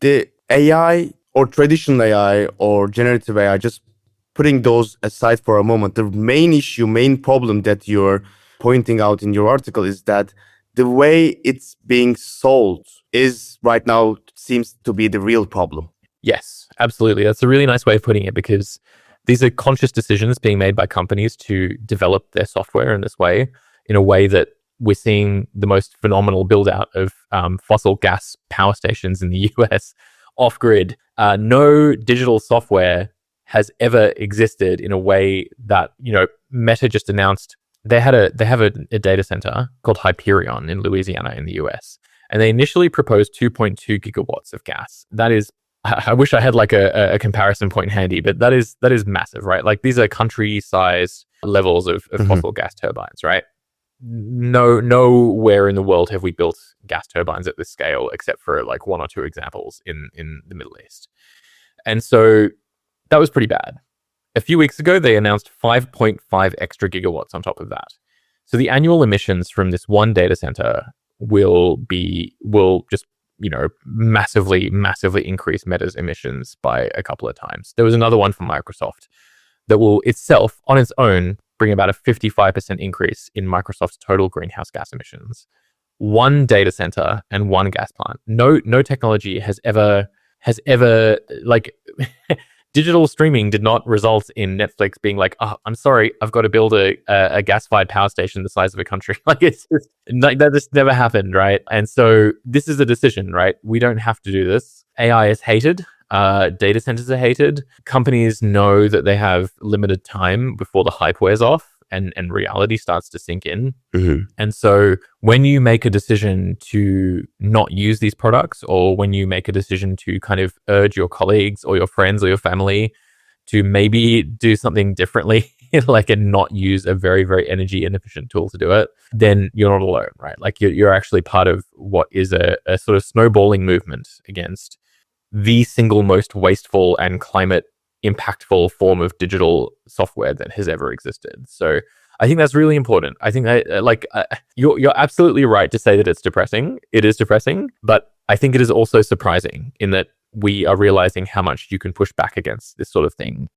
the AI or traditional AI or generative AI, just putting those aside for a moment, the main problem that you're pointing out in your article is that the way it's being sold is right now seems to be the real problem. Yes, absolutely. That's a really nice way of putting it, because these are conscious decisions being made by companies to develop their software in this way, in a way that we're seeing the most phenomenal build out of fossil gas power stations in the US off grid. No digital software has ever existed in a way that, Meta just announced they have a data center called Hyperion in Louisiana in the US. And they initially proposed 2.2 gigawatts of gas. That is, I wish I had like a comparison point handy, but that is massive, right? Like these are country-sized levels of fossil gas turbines, right? Nowhere in the world have we built gas turbines at this scale, except for like one or two examples in the Middle East. And so that was pretty bad. A few weeks ago, they announced 5.5 extra gigawatts on top of that. So the annual emissions from this one data center will just massively increase Meta's emissions by a couple of times. There was another one from Microsoft that will itself, on its own, bring about a 55% increase in Microsoft's total greenhouse gas emissions. One data center and one gas plant. No technology has ever like digital streaming did not result in Netflix being like, oh, I'm sorry, I've got to build a gas-fired power station the size of a country. Like it's just, like that just never happened, right? And so this is a decision, right? We don't have to do this. AI is hated. Data centers are hated. Companies know that they have limited time before the hype wears off and reality starts to sink in. Mm-hmm. And so when you make a decision to not use these products, or when you make a decision to kind of urge your colleagues or your friends or your family to maybe do something differently, like and not use a very, very energy inefficient tool to do it, then you're not alone, right? Like you're actually part of what is a sort of snowballing movement against the single most wasteful and climate impactful form of digital software that has ever existed. So I think that's really important. I think that you're absolutely right to say that it's depressing. It is depressing, but I think it is also surprising in that we are realizing how much you can push back against this sort of thing.